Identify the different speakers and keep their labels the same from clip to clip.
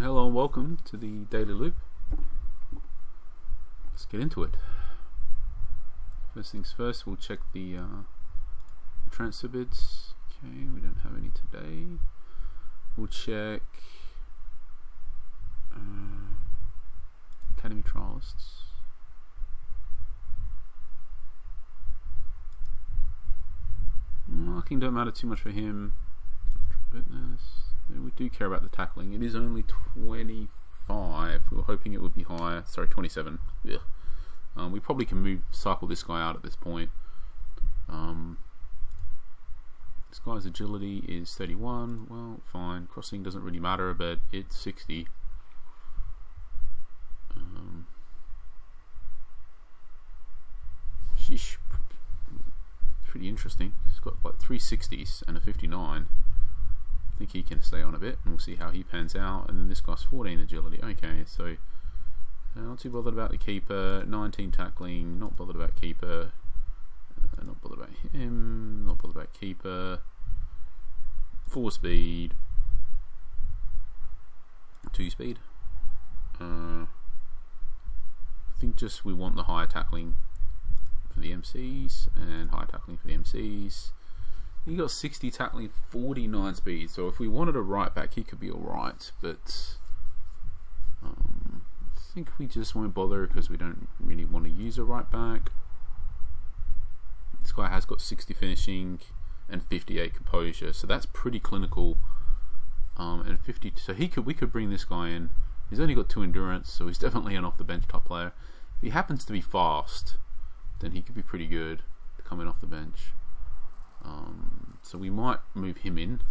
Speaker 1: Hello and welcome to the Daily Loop. Let's get into it. First things first, we'll check the transfer bids. Okay, we don't have any today. We'll check Academy Trialists. Marking don't matter too much for him. Fitness. We do care about the tackling. It is only 25. We were hoping it would be higher. Sorry, 27. Yeah. We probably can cycle this guy out at this point. This guy's agility is 31. Well, fine. Crossing doesn't really matter, but it's 60. Sheesh. Pretty interesting. He's got like 360s and a 59. I think he can stay on a bit, and we'll see how he pans out. And then this guy's 14 agility. Okay, so not too bothered about the keeper. 19 tackling. Not bothered about keeper. Not bothered about him. Not bothered about keeper. 4 speed. 2 speed. I think just we want the higher tackling for the MCs and higher tackling for the MCs. He got 60 tackling, 49 speed. So if we wanted a right back, he could be alright. But I think we just won't bother because we don't really want to use a right back. This guy has got 60 finishing and 58 composure, so that's pretty clinical. And 50. So we could bring this guy in. He's only got 2 endurance, so he's definitely an off the bench top player. If he happens to be fast, then he could be pretty good coming off the bench. So we might move him in.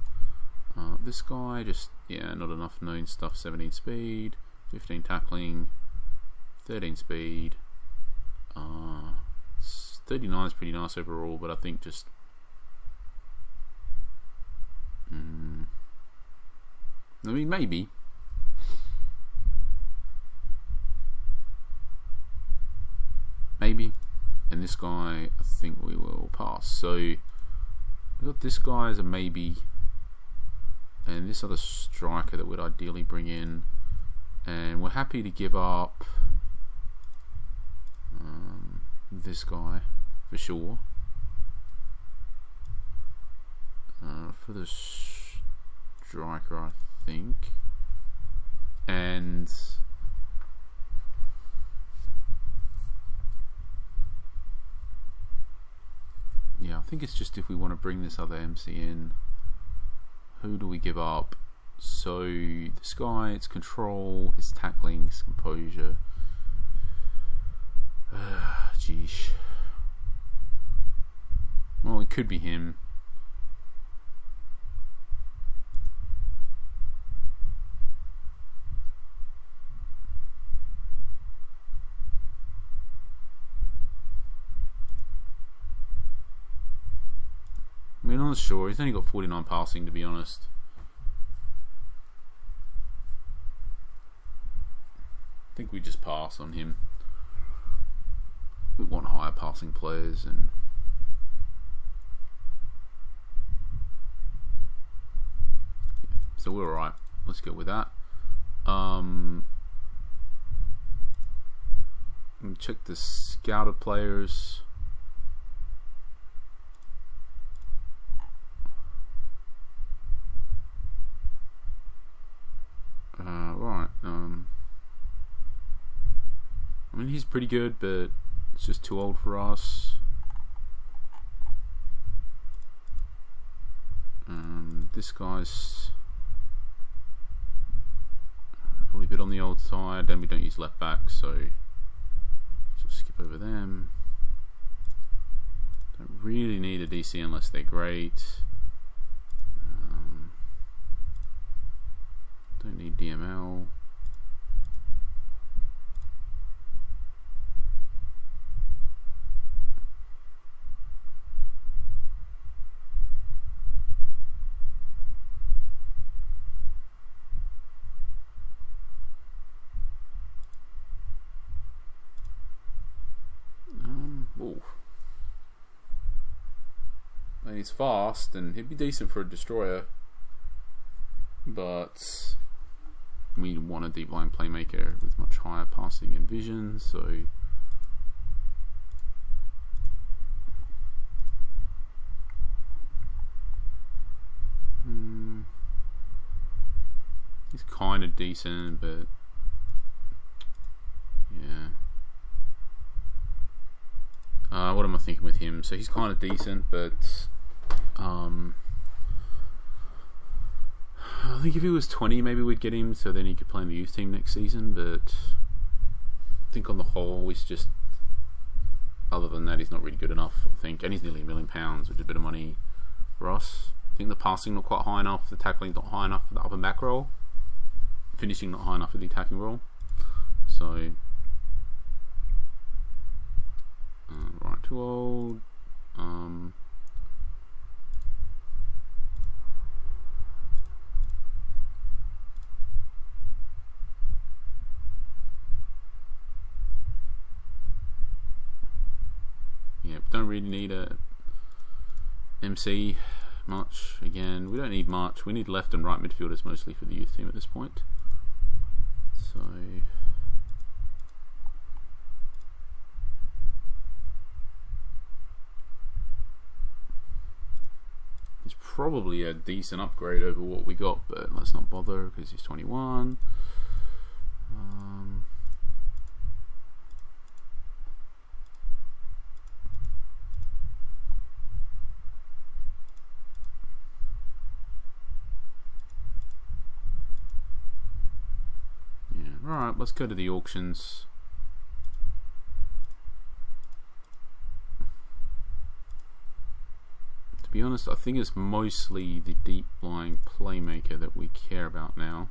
Speaker 1: This guy not enough known stuff. 17 speed, 15 tackling, 13 speed. 39 is pretty nice overall, but I think just maybe. And this guy, I think we will pass. So we got this guy as a maybe, and this other striker that we'd ideally bring in, and we're happy to give up this guy for sure for the striker, I think. And yeah, I think it's just if we want to bring this other MC in, who do we give up? So this guy, it's control, it's tackling, it's composure. Geesh. Well, it could be him. I mean, I'm not sure. He's only got 49 passing, to be honest. I think we just pass on him. We want higher passing players, and so we're alright. Let's go with that. Check the scouted players. Right. I mean, he's pretty good, but it's just too old for us. This guy's probably a bit on the old side. Then we don't use left back, so just skip over them. Don't really need a DC unless they're great. Don't need DML. And he's fast, and he'd be decent for a destroyer, but we want a deep line playmaker with much higher passing and vision, so he's kind of decent, but yeah. What am I thinking with him? So he's kind of decent, but I think if he was 20, maybe we'd get him, so then he could play in the youth team next season. But I think on the whole, he's just, other than that, he's not really good enough, I think. And he's nearly £1 million, which is a bit of money for us. I think the passing not quite high enough, the tackling not high enough for the up and back role, finishing not high enough for the attacking role. So right, too old. Yeah, don't really need a MC much. Again, we don't need much. We need left and right midfielders mostly for the youth team at this point. So it's probably a decent upgrade over what we got, but let's not bother because he's 21. Alright, let's go to the auctions. To be honest, I think it's mostly the deep lying playmaker that we care about now.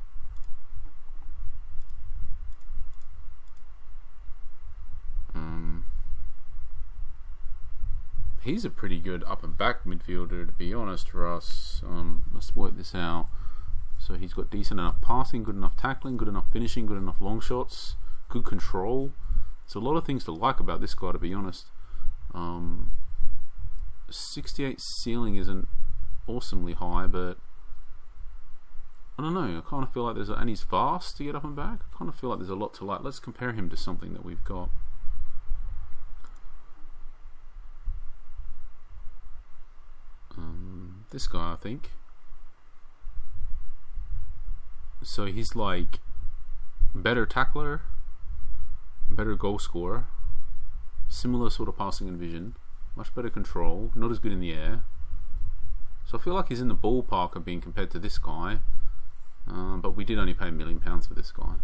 Speaker 1: He's a pretty good up and back midfielder, to be honest, for us. Let's work this out. So he's got decent enough passing, good enough tackling, good enough finishing, good enough long shots, good control. There's a lot of things to like about this guy, to be honest. 68 ceiling isn't awesomely high, but I don't know. I kind of feel like there's and he's fast to get up and back. I kind of feel like there's a lot to like. Let's compare him to something that we've got. This guy, I think. So he's like better tackler, better goal scorer, similar sort of passing and vision, much better control, not as good in the air. So I feel like he's in the ballpark of being compared to this guy, but we did only pay £1 million for this guy.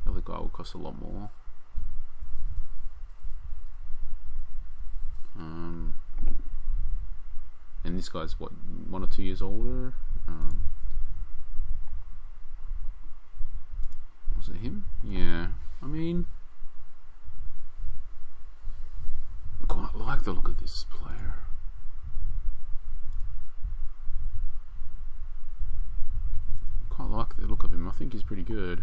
Speaker 1: The other guy will cost a lot more. And this guy's what, 1 or 2 years older. Was it him? Yeah. I mean, I quite like the look of this player. Quite like the look of him. I think he's pretty good.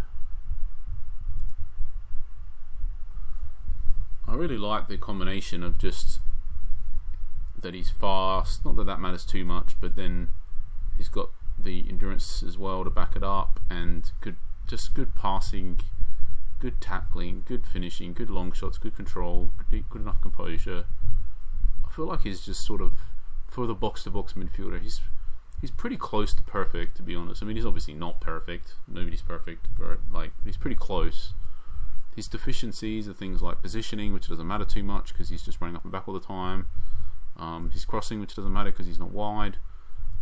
Speaker 1: I really like the combination of just that he's fast. Not that that matters too much, but then he's got the endurance as well to back it up, and good passing, good tackling, good finishing, good long shots, good control, good enough composure. I feel like he's just sort of, for the box-to-box midfielder, he's pretty close to perfect, to be honest. I mean, he's obviously not perfect. Nobody's perfect, but he's pretty close. His deficiencies are things like positioning, which doesn't matter too much because he's just running up and back all the time. His crossing, which doesn't matter because he's not wide.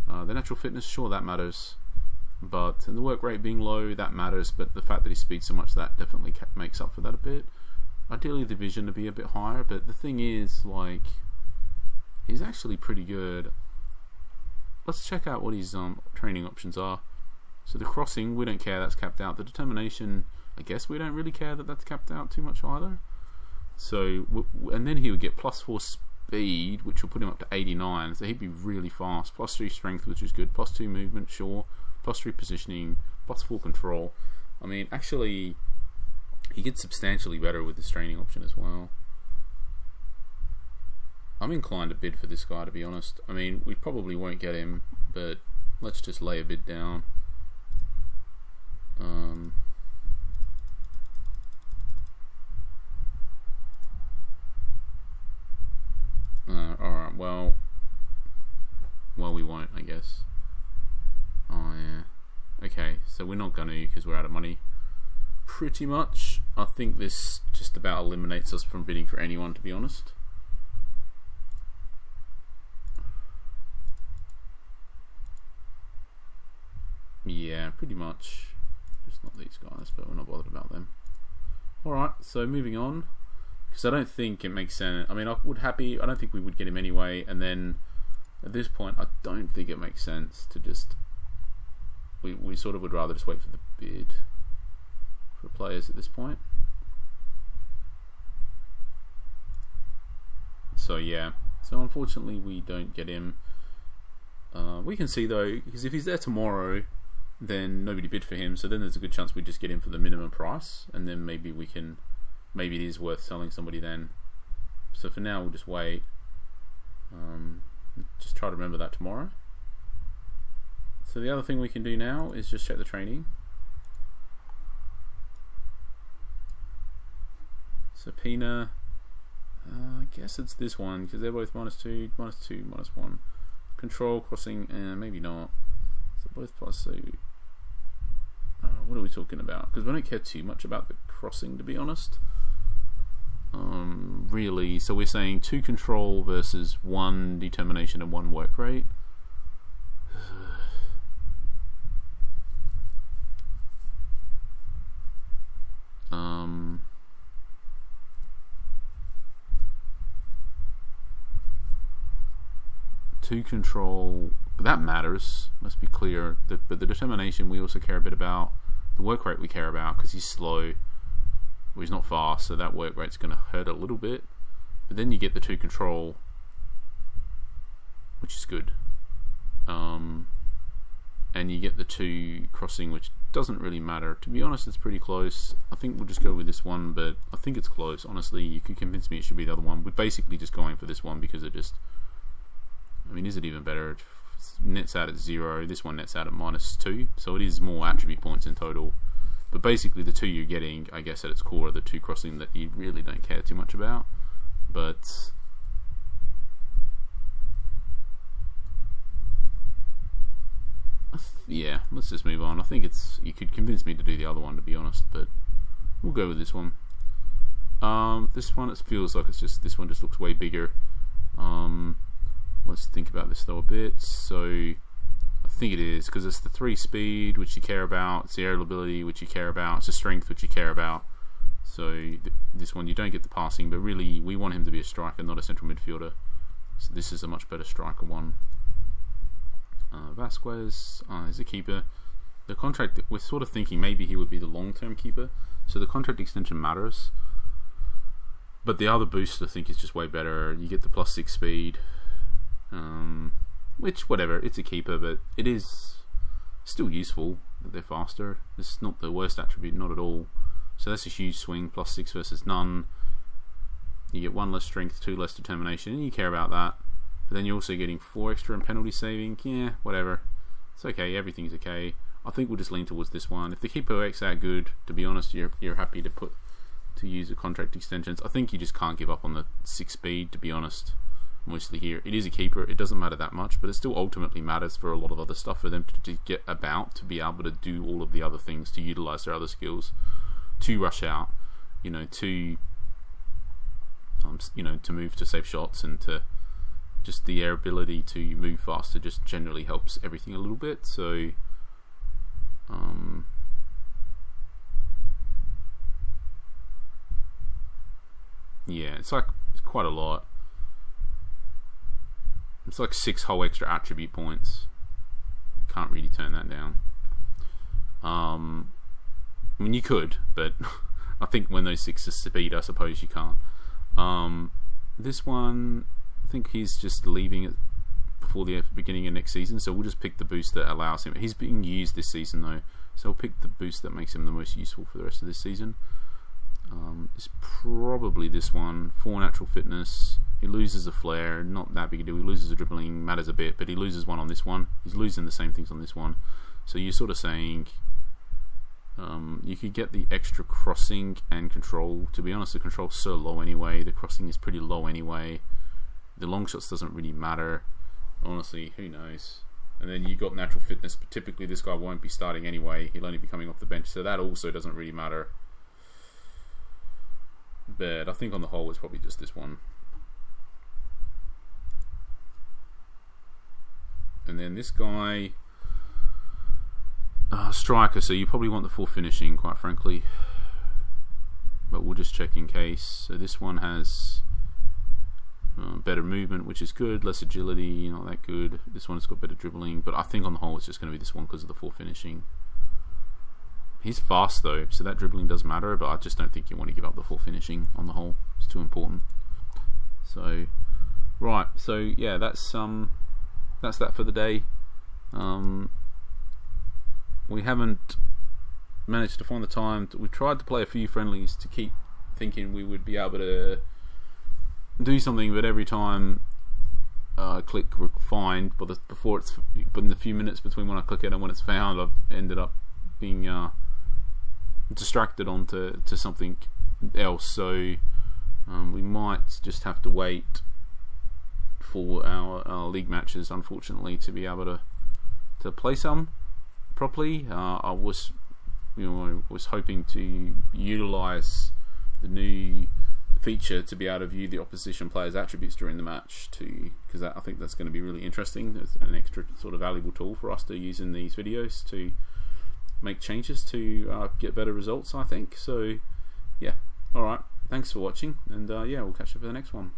Speaker 1: The natural fitness, sure, that matters. But and the work rate being low, that matters. But the fact that he speeds so much, that definitely makes up for that a bit. Ideally, the vision to be a bit higher. But the thing is, like, he's actually pretty good. Let's check out what his training options are. So the crossing, we don't care, that's capped out. The determination, I guess we don't really care that that's capped out too much either. So, and then he would get +4 speed, which will put him up to 89. So he'd be really fast. +3 strength, which is good. +2 movement, sure. +3 positioning. +4 control. I mean, actually, he gets substantially better with this training option as well. I'm inclined to bid for this guy, to be honest. I mean, we probably won't get him, but let's just lay a bid down. so we're not going to, because we're out of money. Pretty much, I think this just about eliminates us from bidding for anyone, to be honest. Yeah, pretty much. Just not these guys, but we're not bothered about them. Alright, so moving on. Because I don't think it makes sense. I mean, I don't think we would get him anyway, and then at this point, I don't think it makes sense to just... We sort of would rather just wait for the bid for players at this point. So yeah, so unfortunately we don't get him. We can see though, because if he's there tomorrow, then nobody bid for him, so then there's a good chance we just get him for the minimum price, and then maybe it is worth selling somebody then. So for now we'll just wait. Just try to remember that tomorrow. So the other thing we can do now is just check the training. So Pina, I guess it's this one, because they're both -2, -2, -1. Control, crossing, maybe not. So both plus, so... what are we talking about? Because we don't care too much about the crossing, to be honest. Really, so we're saying 2 control versus 1 determination and 1 work rate. To control, that matters, let's be clear, but the determination we also care a bit about. The work rate we care about, because he's slow, well, he's not fast, so that work rate's going to hurt a little bit, but then you get the 2 control, which is good, and you get the 2 crossing, which doesn't really matter. To be honest, it's pretty close. I think we'll just go with this one, but I think it's close. Honestly, you could convince me it should be the other one. We're basically just going for this one because it just... I mean, is it even better? It nets out at 0. This one nets out at -2, so it is more attribute points in total. But basically, the 2 you're getting, I guess, at its core, are the 2 crossing that you really don't care too much about. But yeah, let's just move on. I think you could convince me to do the other one, to be honest, but we'll go with this one. This one, it feels like this one just looks way bigger. Let's think about this though a bit. So I think it is, because it's the 3 speed, which you care about, it's the aerial ability, which you care about, it's the strength, which you care about. So this one you don't get the passing, but really we want him to be a striker, not a central midfielder. So this is a much better striker one. Vasquez is a keeper. The contract, we're sort of thinking maybe he would be the long-term keeper, so the contract extension matters. But the other boost I think is just way better. You get the +6 speed, which, whatever, it's a keeper, but it is still useful that they're faster. It's not the worst attribute, not at all. So that's a huge swing, +6 versus none. You get 1 less strength, 2 less determination, and you care about that. But then you're also getting 4 extra in penalty saving. Yeah, whatever. It's okay, everything's okay. I think we'll just lean towards this one. If the keeper works that good, to be honest, you're happy to use the contract extensions. I think you just can't give up on the 6 speed, to be honest. Mostly here, it is a keeper. It doesn't matter that much, but it still ultimately matters for a lot of other stuff, for them to get about, to be able to do all of the other things, to utilize their other skills, to rush out, to move to safe shots, and to just the air ability to move faster just generally helps everything a little bit. So yeah, it's quite a lot. It's like 6 whole extra attribute points. You can't really turn that down. I mean, you could, but I think when those 6 are speed, I suppose you can't. This one, I think he's just leaving it before the beginning of next season, so we'll just pick the boost that allows him. He's being used this season though, so we'll pick the boost that makes him the most useful for the rest of this season. It's probably this one. 4 natural fitness. He loses a flare, not that big a deal. He loses a dribbling, matters a bit, but he loses 1 on this one. He's losing the same things on this one. So you're sort of saying you could get the extra crossing and control. To be honest, the control's so low anyway. The crossing is pretty low anyway. The long shots doesn't really matter. Honestly, who knows? and then you got natural fitness, but typically this guy won't be starting anyway. He'll only be coming off the bench, so that also doesn't really matter. But I think on the whole it's probably just this one. And then this guy, striker, so you probably want the full finishing, quite frankly, but we'll just check in case. So this one has better movement, which is good, less agility, not that good. This one's got better dribbling, but I think on the whole it's just going to be this one because of the full finishing. He's fast though, so that dribbling does matter, but I just don't think you want to give up the full finishing on the whole. It's too important. So, right, so yeah, that's that for the day. We haven't managed to find the time. We tried to play a few friendlies to keep thinking we would be able to do something, but every time I click find, but in the few minutes between when I click it and when it's found, I've ended up being distracted onto something else. So we might just have to wait for our league matches, unfortunately, to be able to play some properly. I was hoping to utilize the new feature to be able to view the opposition players' attributes during the match, because I think that's going to be really interesting. It's an extra sort of valuable tool for us to use in these videos to make changes to get better results, I think. So yeah, alright, thanks for watching, and yeah, we'll catch you for the next one.